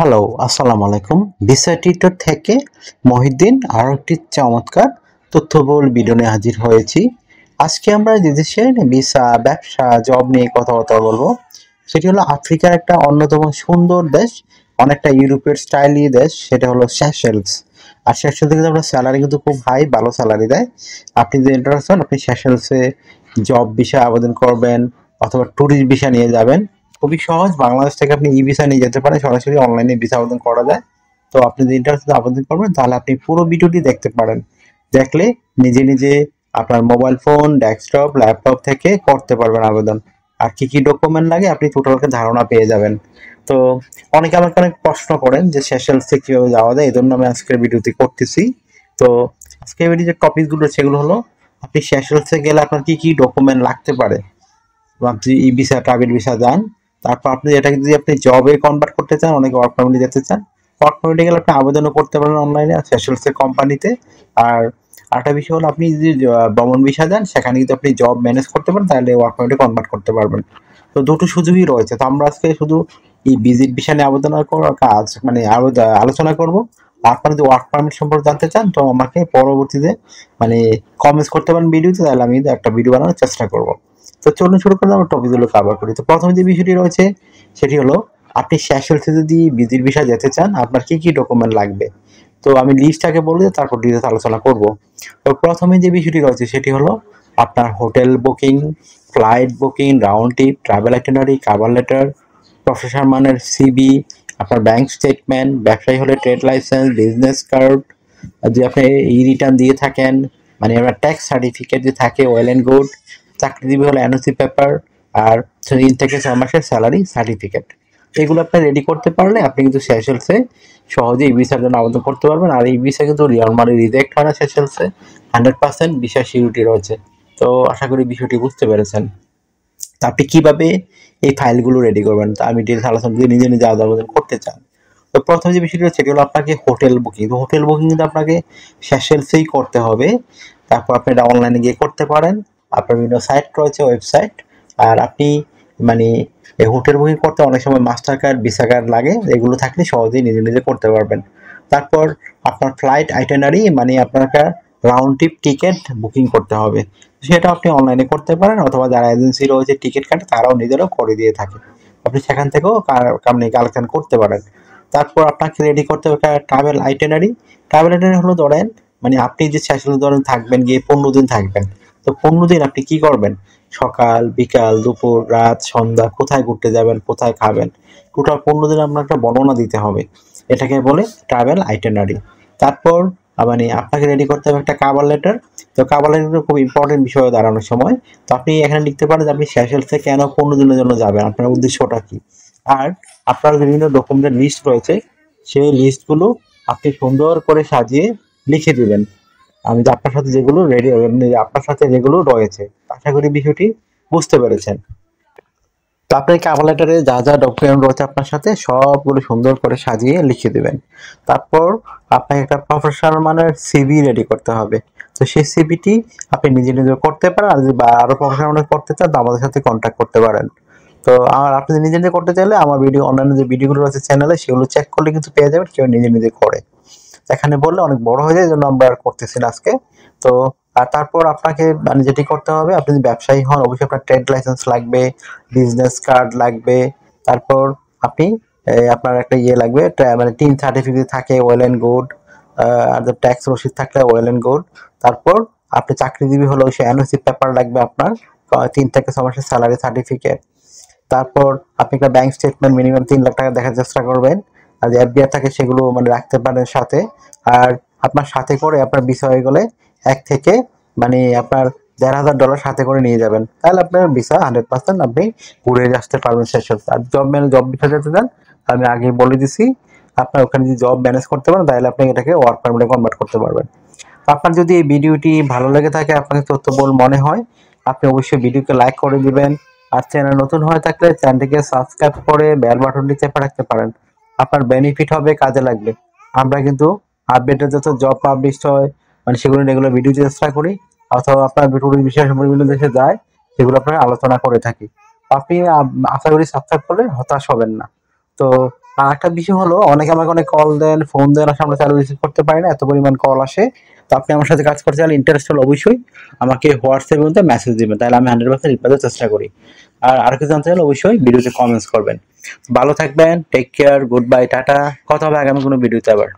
Hello, আসসালামু আলাইকুম। Visa tutor থেকে মহিউদ্দিন আরও একটি চমৎকার তথ্যবহুল ভিডিও নিয়ে হাজির হয়েছি। আজকে আমরা যে দেশের ভিসা, ব্যবসা, জব নিয়ে কথাবার্তা বলবো, সেটি হলো আফ্রিকার একটা অন্যতম সুন্দর দেশ, অনেকটা ইউরোপের স্টাইলি দেশ, সেটা হলো সেশেলস। আর সেশেলসে কিন্তু আপনার স্যালারি কিন্তু খুব হাই, ভালো স্যালারি দেয়। আপনি যদি ইন্টারেস্ট হন, আপনি সেশেলসে জব ভিসা আবেদন করবেন অথবা ট্যুরিস্ট ভিসা নিয়ে যাবেন। খুবই সহজ, বাংলাদেশ থেকে আপনি ই ভিসা নিয়ে যেতে পারেন, সরাসরি অনলাইনে ভিসা আবেদন করা যায়। তো আপনি যদি ইন্টারেস্টে আবেদন করবেন তাহলে আপনি পুরো ভিডিওটি দেখতে পারেন। দেখলে নিজে নিজে আপনার মোবাইল ফোন, ডেস্কটপ, ল্যাপটপ থেকে করতে পারবেন আবেদন। আর কি কি ডকুমেন্ট লাগে আপনি টোটাল একটা ধারণা পেয়ে যাবেন। তো অনেকে আমাকে অনেক প্রশ্ন করেন যে সেশেলসে কিভাবে যাওয়া যায়, এই জন্য আমি আজকের ভিডিওটি করতেছি। তো আজকের ভিডিও যে টপিকগুলো সেগুলো হলো আপনি সেশেলসে গেলে আপনার কি কি ডকুমেন্ট লাগতে পারে। আপনি ই ভিসা, ট্রাভেল ভিসা যান, তারপর আপনি এটাকে যদি আপনি জবে কনভার্ট করতে চান, অনেকে ওয়ার্ক পারমিটে যেতে চান, ওয়ার্ক পারমিটে গেলে আপনি আবেদনও করতে পারেন অনলাইনে সেশেলসের কোম্পানিতে। আর আরেকটা বিষয় হলো আপনি যদি ভ্রমণ ভিসা যান, সেখানে কিন্তু আপনি জব ম্যানেজ করতে পারেন, তাহলে ওয়ার্ক পারমিটে কনভার্ট করতে পারবেন। তো দুটো সুযোগই রয়েছে। তো আমরা আজকে শুধু এই ভিজিট ভিসা নিয়ে আবেদন করার কাজ মানে আলোচনা করব। আপনারা যদি ওয়ার্ক পারমিট সম্পর্কে জানতে চান তো আমাকে পরবর্তীতে মানে কমেন্টস করতে পারেন ভিডিওতে, তাহলে আমি একটা ভিডিও বানানোর চেষ্টা করব। তো চলুন শুরু করলে আমরা টপিকগুলো কভার করি। তো প্রথমে যে বিষয়টি রয়েছে সেটি হলো আপনি সেশেলসে যদি ভিজিট ভিসা যেতে চান, আপনার কি কি ডকুমেন্ট লাগবে। তো আমি লিস্টটাকে বলে তারপর ডিটেলস আলোচনা করব। তো প্রথমে যে বিষয়টি রয়েছে সেটি হলো আপনার hotel booking, flight booking, round trip, travel itinerary, cover letter, professional মানের সিভি, আপনার ব্যাংক স্টেটমেন্ট, ব্যবসায়ী হলে ট্রেড লাইসেন্স, বিজনেস কার্ড, যদি আপনি ই রিটার্ন দিয়ে থাকেন মানে আপনার ট্যাক্স সার্টিফিকেট যদি থাকে, ওয়েল অ্যান্ড গুড, চাকরিজীবী হলে এনওসি পেপার, আর 3 থেকে 6 মাসের স্যালারি সার্টিফিকেট। এগুলো আপনি রেডি করতে পারলে আপনি কিন্তু সেশেলসে সহজে ই ভিসার জন্য আবেদন করতে পারবেন। আর এই ভিসা কিন্তু নরমালি রিজেক্ট হয় না সেশেলসে, 100% ভিসা সিকিউরিটি রয়েছে। তো আশা করি বিষয়টি বুঝতে পেরেছেন। তা আপনি কিভাবে এই ফাইলগুলো রেডি করবেন তা আমি ডিটেলস আলোচনা যদি নিজে নিজে আবেদন করতে চান। তো প্রথম যে বিষয়টি হচ্ছে সেটি হলো আপনাকে হোটেল বুকিং। তো হোটেল বুকিং কিন্তু আপনাকে সেশেলসেই করতে হবে। তারপর আপনি এটা অনলাইনে গিয়ে করতে পারেন, আপনার বিভিন্ন সাইট রয়েছে, ওয়েবসাইট। আর আপনি মানে এই হোটেল বুকিং করতে অনেক সময় মাস্টার কার্ড, ভিসা কার্ড লাগে, এগুলো থাকলে সহজেই নিজে নিজে করতে পারবেন। তারপর আপনার ফ্লাইট আইটেনারি মানে আপনার একটা রাউন্ড ট্রিপ টিকিট বুকিং করতে হবে, সেটা আপনি অনলাইনে করতে পারেন অথবা যারা এজেন্সি রয়েছে টিকিট কাটে তারাও নিজেরাও করে দিয়ে থাকে, আপনি সেখান থেকেও আপনি কালেকশন করতে পারেন। তারপর আপনাকে রেডি করতে হবে একটা ট্রাভেল আইটেনারি। ট্রাভেল আইটেনারি হলো ধরেন মানে আপনি যে সেশনে ধরেন থাকবেন, গিয়ে 15 দিন থাকবেন। তো 15 দিন আপনি কি করবেন, সকাল, বিকাল, দুপুর, রাত, সন্ধ্যা, কোথায় ঘুরতে যাবেন, কোথায় খাবেন, টোটাল 15 দিন আপনার একটা বর্ণনা দিতে হবে। এটাকে বলে ট্রাভেল আইটেনারি। তারপর মানে আপনাকে রেডি করতে হবে একটা কাভার লেটার। তো কাভার লেটার খুব ইম্পর্টেন্ট বিষয় দাঁড়ানোর সময়। তো আপনি এখানে লিখতে পারেন যে আপনি সেশেলসে কেন 15 দিনের জন্য যাবেন, আপনার উদ্দেশ্যটা কি। আর আপনার বিভিন্ন ডকুমেন্টের লিস্ট রয়েছে, সেই লিস্টগুলো আপনি সুন্দর করে সাজিয়ে লিখে দিবেন। আমি যে আপনার সাথে যেগুলো রেডি আপনার সাথে যেগুলো রয়েছে, আশা করি বিষয়টি বুঝতে পেরেছেন। তো আপনার কভার লেটারে যা যা ডকুমেন্ট রয়েছে আপনার সাথে সবগুলো সুন্দর করে সাজিয়ে লিখে দিবেন। তারপর আপনাকে একটা প্রফেশনাল মানের সিভি রেডি করতে হবে। তো সেই সিভিটি আপনি নিজে নিজে করতে পারেন, আর যদি আরো প্রফেশনাল মানের করতে চান তো আমাদের সাথে কন্ট্যাক্ট করতে পারেন। তো আর আপনি নিজে নিজে করতে চাইলে আমার ভিডিও, অন্যান্য যে ভিডিওগুলো রয়েছে চ্যানেলে, সেগুলো চেক করলে কিন্তু পেয়ে যাবেন কেউ নিজে নিজে করে। এখানে বললে অনেক বড় হয়ে যায়, এই জন্য আমরা আর করতেছি না আজকে। তো আর তারপর আপনাকে মানে যেটি করতে হবে, আপনি যদি ব্যবসায়ী হন অবশ্যই আপনার ট্রেড লাইসেন্স লাগবে, বিজনেস কার্ড লাগবে। তারপর আপনি আপনার একটা ইয়ে লাগবে, মানে টিন সার্টিফিকেট থাকে, ওয়েল অ্যান্ড গুড। আর ট্যাক্স রসিদ থাকলে ওয়েল অ্যান্ড গুড। তারপর আপনি চাকরিজীবী হলে সে এনওসি পেপার লাগবে আপনার, 3 থেকে 6 মাসের স্যালারি সার্টিফিকেট। তারপর আপনি একটা ব্যাংক স্টেটমেন্ট মিনিমাম 3 লাখ টাকা দেখার চেষ্টা করবেন। আর যে এফডিআর থাকে সেগুলো মানে রাখতে পারেন সাথে। আর আপনার সাথে করে আপনার ভিসা হয়ে গেলে 1 থেকে মানে আপনার $1,500 সাথে করে নিয়ে যাবেন, তাহলে আপনার ভিসা 100% আপনি ঘুরে আসতে পারবেন সেশন। আর জব ভিসা যেতে চান, আমি আগে বলে দিছি, আপনার ওখানে যদি জব ম্যানেজ করতে পারেন তাহলে আপনি এটাকে ওয়ার্ক পারমিটে কনভার্ট করতে পারবেন। আপনার যদি এই ভিডিওটি ভালো লেগে থাকে, আপনাকে তথ্যবহুল মনে হয়, আপনি অবশ্যই ভিডিওকে লাইক করে দিবেন। আর চ্যানেল নতুন হয়ে থাকলে চ্যানেলটিকে সাবস্ক্রাইব করে বেল বাটনটি চেপে রাখতে পারেন। আপনার বেনিফিট হবে, কাজে লাগবে। আমরা কিন্তু আপডেটের যত জব পাবলিশ হয় মানে সেগুলো রেগুলার ভিডিও চেষ্টা করি, অথবা আপনার টুরিস্ট বিষয়ে বিভিন্ন দেশে যায় সেগুলো আপনার আলোচনা করে থাকি। আপনি আশা করি সাবস্ক্রাইব করলে হতাশ হবেন না। তো আর একটা বিষয় হলো, অনেকে আমাকে অনেক কল দেন, ফোন দেন, আসলে আমরা চালু রিসিভ করতে পারি না, এত পরিমাণ কল আসে। তো আপনি আমার সাথে কাজ করতে চাইলে ইন্টারেস্ট হলে অবশ্যই আমাকে হোয়াটসঅ্যাপের মধ্যে মেসেজ দিবেন, তাহলে আমি 100% রিপ্লাই দেওয়ার চেষ্টা করি। আর আরো কিছু জানতে চাইলে অবশ্যই ভিডিওতে কমেন্টস করবেন। ভালো থাকবেন, take care, goodbye, tata. কথা হবে আগামী কোনো ভিডিওতে আবার।